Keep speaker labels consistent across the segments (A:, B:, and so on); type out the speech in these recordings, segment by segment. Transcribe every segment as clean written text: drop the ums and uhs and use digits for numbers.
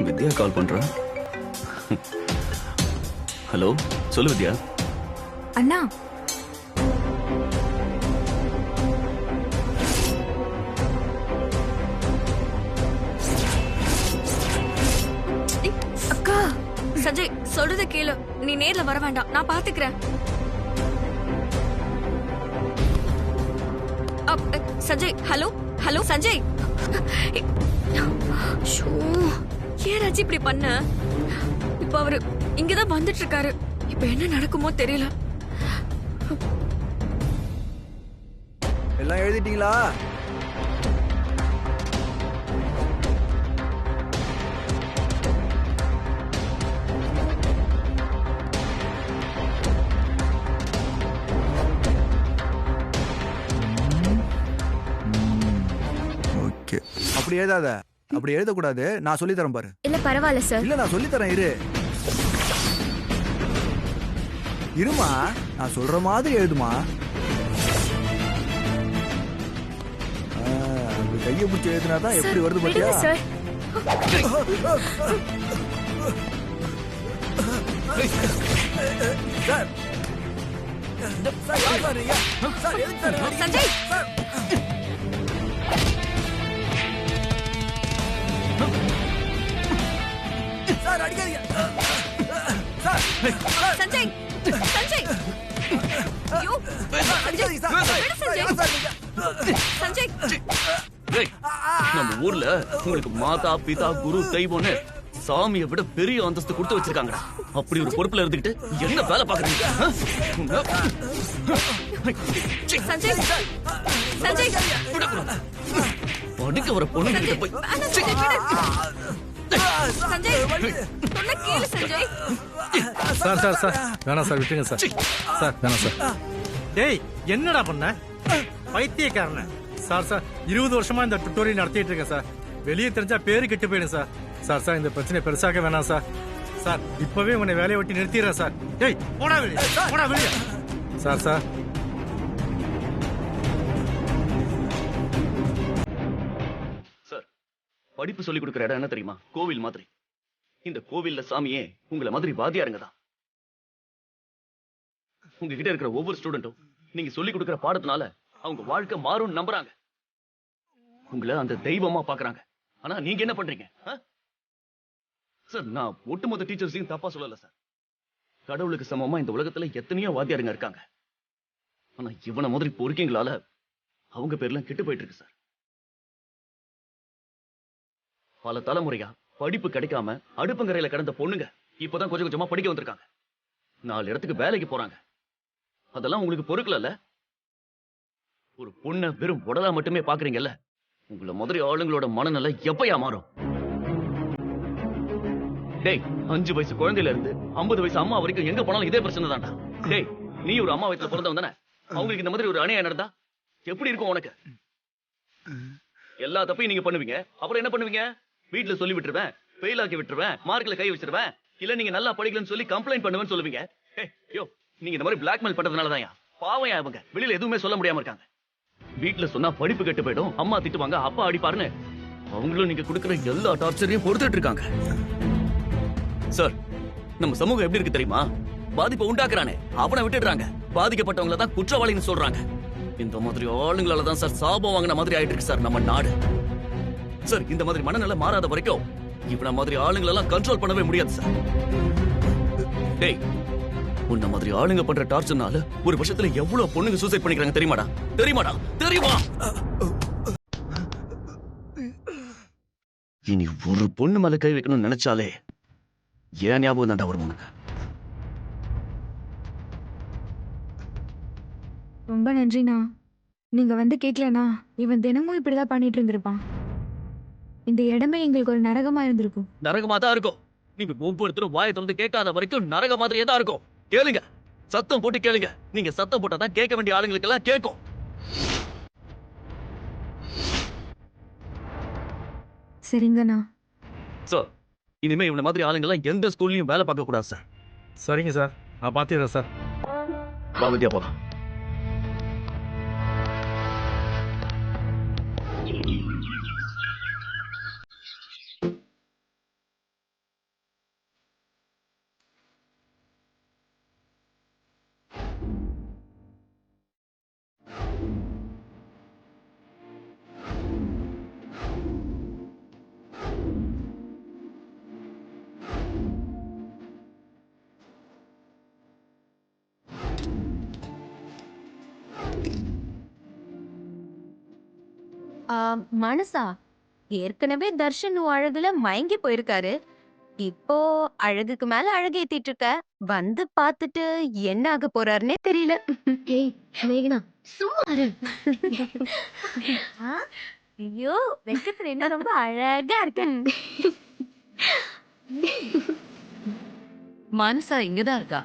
A: வித்யா கால் பண்றா. ஹலோ, சொல்லு வித்யா.
B: அண்ணா,
C: அக்கா சஞ்சய் சொல்றத கேளு. நீ நேர்ல வர வேண்டாம், நான் பாத்துக்கிறேன். Sanjay, hello hello Sanjay. Show, ஏன் ராஜி இப்படி பண்ண? இப்ப அவரு இங்கதான் வந்துட்டு இருக்காரு. இப்ப என்ன நடக்குமோ தெரியல.
D: எல்லாம் எழுதிட்டீங்களா? ஓகே, அப்படி எழுதாத. அப்படி எழுதக்கூடாது. நான் சொல்லி தரேன் பாரு.
B: இல்ல பரவாயில்ல சார்.
D: இல்ல, நான் சொல்லி தரேன். இருமா, நான் சொல்ற மாதிரி எழுதுமா. கையை பிடிச்சி எழுதுனாதான் எப்படி வருது பாத்தியா?
B: சார்
C: சஞ்சய், சஞ்சய், சஞ்சய், ஐயோ, சஞ்சய், சஞ்சய், சஞ்சய்.
A: நம்ம ஊர்ல உங்களுக்கு மாதா பிதா குரு தெய்வம்னு சாமியை விட பெரிய அந்தஸ்து கொடுத்து வச்சிருக்காங்கடா. அப்படி ஒரு பொறுப்புல இருந்துகிட்டு என்ன வேலை பாக்குறீங்க?
C: சஞ்சய், சஞ்சய்,
A: படிக்க வர பொண்ணு கிட்ட போய்
C: சஞ்சய், சொன்ன கேளு சஞ்சய்.
E: சார் சார் சார் வேணாம் சார், விட்டுருங்க சார். சார் வேணாம் சார். டேய், என்னடா பண்ண பைத்தியக்காரன? சார் சார் 20 வருஷமா இந்த டுட்டோரியல் நடத்திட்டு இருக்கேன் சார். வெளியே தெரிஞ்சா பேரு கெட்டு போயிடும் சார். சார் சார் இந்த பிரச்சனை பெருசாக வேணாம் சார். சார் இப்பவே உன்னை வேலையை விட்டு நிறுத்திடுறேன் சார். டேய் போடா வெளியே, போடா வெளியே. சார் சார்
A: சார், படிப்பு சொல்லி கொடுக்கிற இடம் என்ன தெரியுமா? கோவில் மாதிரி. இந்த கோவில்ல சாமியே உங்களை மாதிரி வாதியாருங்க தான். உங்ககிட்ட இருக்கிற ஒவ்வொரு ஸ்டூடெண்ட்டும் நீங்க சொல்லி கொடுக்கிற பாடத்தினால அவங்க வாழ்க்கை மாறும் நம்புறாங்க. உங்களை அந்த தெய்வமா பாக்குறாங்க. ஆனா நீங்க என்ன பண்றீங்க? சார், நான் ஒட்டுமொத்த டீச்சர்ஸையும் தப்பா சொல்லல சார். கடவுளுக்கு சமமா இந்த உலகத்துல எத்தனையோ வாத்தியாருங்க இருக்காங்க. ஆனா இவனை மாதிரி பொறுக்கீங்களால அவங்க பேர்லாம் கெட்டு போயிட்டு இருக்கு சார். பல தலைமுறையா படிப்பு கிடைக்காம அடுப்பங்கரையில கிடந்த பொண்ணுங்க இப்பதான் கொஞ்சம் கொஞ்சமா படிக்க வந்திருக்காங்க. 4 இடத்துக்கு வேலைக்கு போறாங்க. அதெல்லாம் உங்களுக்கு பொறுக்கல. ஒரு பொண்ணை வெறும் உடலா மட்டுமே பாக்குறீங்கல்ல, உங்களை மாதிரி ஆளுங்களோட மனநல எப்பயா மாறும்? டேய், 5 வயசு குழந்தையில இருந்து 50 வயசு அம்மா வரைக்கும் எங்க போனாலும் இதே பிரச்சனை தான்டா. டேய், நீ ஒரு அம்மா வயசுல பிறந்தவன் தானே? அவங்களுக்கு இந்த மாதிரி ஒரு அநியாயம் நடந்தா எப்படி இருக்கும் உனக்கு? எல்லா தப்பையும் நீங்க பண்ணுவீங்க. அப்புறம் என்ன பண்ணுவீங்க? வீட்டுல சொல்லி விட்டுருவேன், ஃபெயில் ஆக்கி விட்டுருவேன், மார்க்ல கை வச்சிருவேன், இல்ல நீங்க நல்லா படிக்கலன்னு சொல்லி கம்ப்ளைண்ட் பண்ணுவேன்னு சொல்லுவீங்க. யோ, நீங்க இந்த மாதிரி பிளாக்மெயில் பண்றதுனாலதான் பாவம் அவங்க வெளியில எதுவுமே சொல்ல முடியாம இருக்காங்க. வீட்டுல சொன்னா படிப்பு கெட்டு போயிடும், அம்மா திட்டுவாங்க, அப்பா அடிப்பாருன்னு அவங்களும் நீங்க கொடுக்குற எல்லா டார்ச்சரையும் பொறுத்துட்டு இருக்காங்க. சார், நம்ம சமூகம் எப்படி இருக்கு தெரியுமா? பாதிப்பை உண்டாக்குறானே அவனை விட்டுடுறாங்க, பாதிக்கப்பட்டவங்கள தான் குற்றவாளின்னு சொல்றாங்க. இந்த மாதிரி ஆளுங்களால தான் சார் சாபம் வாங்கின மாதிரி ஆயிட்டு இருக்கு சார் நம்ம நாடு. சார், இந்த மாதிரி மனநிலை மாறாத வரைக்கும் இவன மாதிரி ஆளுங்களெல்லாம் கண்ட்ரோல் பண்ணவே முடியாது சார். டேய், உன்ன மாதிரி ஆளுங்க பண்ற டார்ச்சர்னால ஒரு வருஷத்துல எவ்வளவு பொண்ணுங்க சூசைட் பண்ணிக்கிறாங்க தெரியுமாடா? தெரியுமாடா? தெரியுமா? இனி ஒரு பொண்ணு மேல கை வைக்கணும்னு நினைச்சாலே ஏன் ஞாபகம் தாண்டா வரும் உனக்கு?
B: ரொம்ப நன்றிண்ணா. நீங்க வந்து கேட்கலனா இவன் தினமும் இப்படிதான் பண்ணிட்டு இருந்திருப்பான். இந்த இடமே எங்களுக்கு ஒரு நரகமா இருந்திருக்கும்.
A: நரகமா தான் இருக்கும். நீங்க ஒவ்வொருத்தரும் வாயை திறந்து கேட்காத வரைக்கும் நரக மாதிரியே தான் இருக்கும். கேளுங்க, சத்தம் போட்டு கேளுங்க. நீங்க சத்தம் போட்டாதான் கேட்க வேண்டிய ஆளுங்களுக்கு எல்லாம் கேட்கும்.
B: சரிங்கண்ணா.
A: சார், இனிமே இவன மாதிரி ஆளுங்க எல்லாம் எந்த ஸ்கூல்லயும் வேலை பார்க்க கூடாது சார்.
E: சரிங்க சார், நான் பாத்துறேன் சார்.
A: பாவதியா போலாம்.
F: மனசா ஏற்கனவே தர்ஷன் உன் அழகுல மயங்கி போயிருக்காரு. இப்போ அழகுக்கு மேல அழகு ஏத்திட்டு இருக்க. வந்து பார்த்துட்டு என்ன ஆக போறாருன்னே தெரியல.
B: ஏய் மேகனா சும்மா இரு.
F: ஐயோ வெக்கத்துல என்ன ரொம்ப அழகா இருக்க.
G: மனசா இங்கதான் இருக்கா.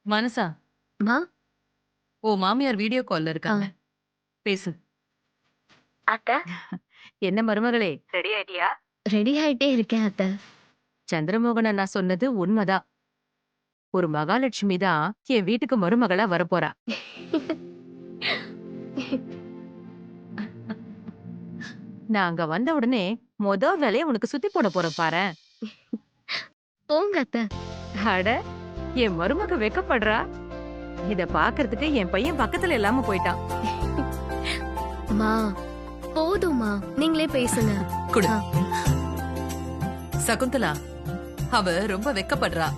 G: மனசா,
F: மா
G: ஓ மாமியார் வீடியோ கால்ல இருக்காங்க. பேசு.
F: அத்தை
G: என்ன மருமகளே, ரெடி ஆயிட்டியா?
F: ரெடி ஆயிட்டே இருக்கேன் அத்தை.
G: சந்திரமோகன் அண்ணா சொன்னது உண்மைதான். ஒரு மகாலட்சுமி தான் என் வீட்டுக்கு மருமகளா வரப்போறா. நான் அங்க வந்த உடனே மொத வேலையை உனக்கு சுத்தி போட போறேன் பாரேன்.
F: போங்க அத்தை.
G: அட, என் மருமக வெக்கப்படுறா. இத பாக்குறதுக்கு என் பையன் பக்கத்துல இல்லாம போயிட்டான்.
F: மா போதும்மா, நீங்களே பேசுங்க.
H: குடு.
F: ஆ.
H: சகுந்தலா, அவ ரொம்ப வெக்கப்படுறா.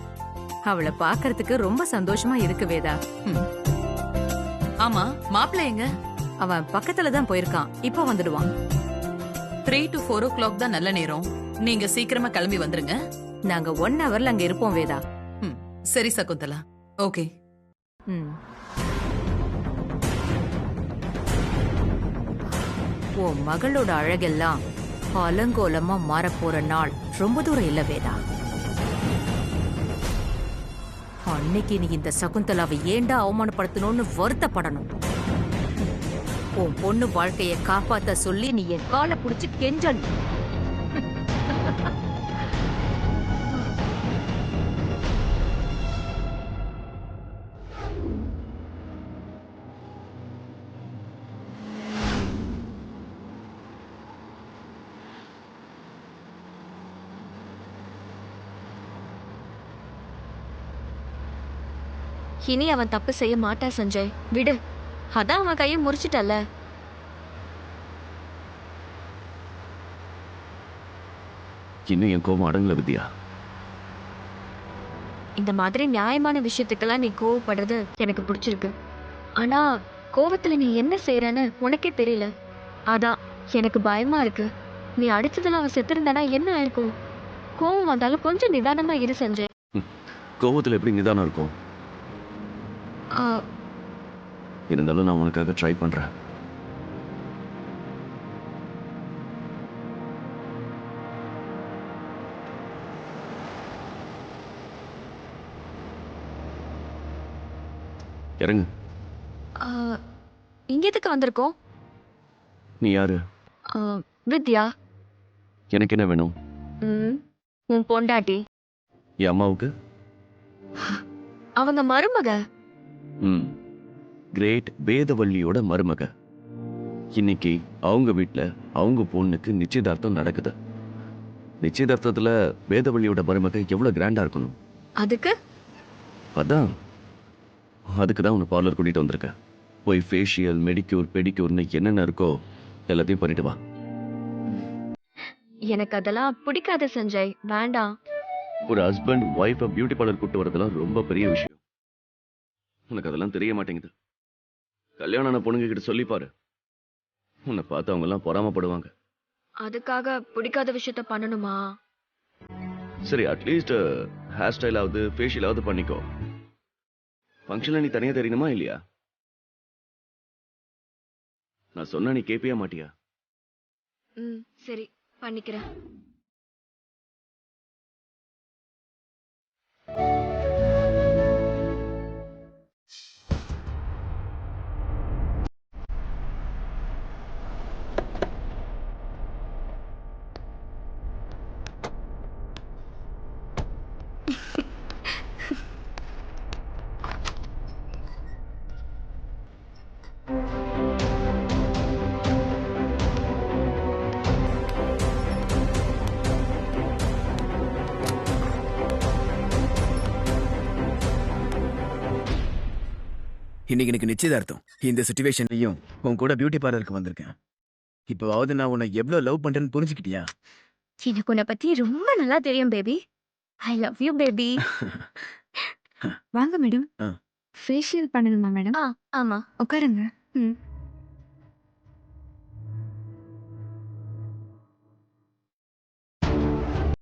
G: அவளை பாக்குறதுக்கு ரொம்ப சந்தோஷமா இருக்கு வேதா.
H: ஆமா, மாப்பிள்ளை எங்க?
G: அவன் பக்கத்துல தான் போயிருக்கான். இப்போ வந்துடுவான்.
H: 3 to 4 o'clock தான் நல்ல நேரம். நீங்க சீக்கிரமா கிளம்பி வந்துருங்க.
G: நாங்க 1 ஹவர்ல அங்க இருப்போம் வேதா.
H: சரி சகுந்தலா, ஓகே.
G: ம். உன் மகளோட அழகெல்லாம் அலங்கோலமா மாறப்போற நாள் ரொம்ப தூரம் இல்ல வேதா. அன்னைக்கு நீ இந்த சகுந்தலாவை ஏண்டா அவமானப்படுத்தணும்னு வருத்தப்படணும். உன் பொண்ணு வாழ்க்கைய காப்பாத்த சொல்லி நீ என் காலை புடிச்சு கெஞ்சணும்.
C: இனி அவன் தப்பு செய்ய மாட்டான் சஞ்சய், விடு. அதான் அவன் கையை முறிச்சிட்டல்ல.
A: இன்னும் என் கோபம் அடங்கல வித்யா.
C: இந்த மாதிரி நியாயமான விஷயத்துக்கெல்லாம் நீ கோவப்படுறது எனக்கு பிடிச்சிருக்கு. ஆனா கோவத்துல நீ என்ன செய்யறன்னு உனக்கே தெரியல. அதான் எனக்கு பயமா இருக்கு. நீ அடிச்சதுல அவன் செத்துருந்தானா என்ன ஆயிருக்கும்? கோவம் வந்தாலும் கொஞ்சம் நிதானமா இரு சஞ்சய்.
A: கோவத்துல எப்படி நிதானம் இருக்கும்?
C: ஆ,
A: இருந்தாலும் நான் உனக்காக ட்ரை பண்றேன். இறங்கு.
C: ஆ, இங்க எதுக்கு வந்திருக்கோம்?
A: நீ யாரு?
C: ஆ, வித்யா.
A: எனக்கு என்ன வேணும்?
C: உன் பொண்டாட்டி.
A: என் அம்மாவுக்கு?
C: அவங்க மருமக.
A: கிரேட் வேதவள்ளியோட மருமக. இன்னைக்கு அவங்க வீட்ல அவங்க பொண்ணுக்கு நிச்சயதார்த்தம் நடக்குது. நிச்சயதார்த்தத்துல வேதவள்ளியோட மருமக எவ்வளவு கிராண்டா இருக்கணும்.
C: அதுக்கு
A: அதான் அதுக்கு தான் உன்னை பார்லர் கூட்டிட்டு வந்திருக்கேன். போய் ஃபேஷியல், மெடிக்யூர், பெடிக்யூர்னு என்னென்ன இருக்கோ எல்லாத்தையும் பண்ணிட்டு வா.
C: எனக்கு அதெல்லாம் பிடிக்காத சஞ்சய், வேண்டாம்.
A: ஒரு ஹஸ்பண்ட் ஒய்ஃபை பியூட்டி பார்லர் கூட்டு வரதெல்லாம் ரொம்ப பெரிய விஷயம். உனக்கு அதெல்லாம் தெரிய மாட்டேங்குது. கல்யாணம் ஆன பொண்ணுங்க கிட்ட சொல்லி பாரு. உன்னை பார்த்து அவங்க எல்லாம் பொறாமப்படுவாங்க.
C: அதுக்காக பிடிக்காத விஷயத்த பண்ணணுமா?
A: சரி, அட்லீஸ்ட் ஹேர் ஸ்டைலாவது ஃபேஷியலாவது பண்ணிக்கோ. ஃபங்க்ஷன்ல நீ தனியா தெரியணுமா இல்லையா? நான் சொன்னா நீ கேப்பியா மாட்டியா?
C: சரி, பண்ணிக்கிறேன்.
I: இன்னைக்கு எனக்கு நிச்சயதார்த்தம். இந்த சிச்சுவேஷன்லயும் உன் கூட பியூட்டி பார்லருக்கு வந்திருக்கேன். இப்போவாவது நான் உன்னை எவ்வளவு லவ் பண்றேன்னு புரிஞ்சுக்கிட்டியா?
C: எனக்கு உன்னை பத்தி ரொம்ப நல்லா தெரியும் baby. I love you baby.
B: வாங்க மேடம்.
I: ஆ.
B: ஃபேஷியல் பண்ணணுமா மேடம்?
C: ஆமா.
B: உட்காருங்க. ம்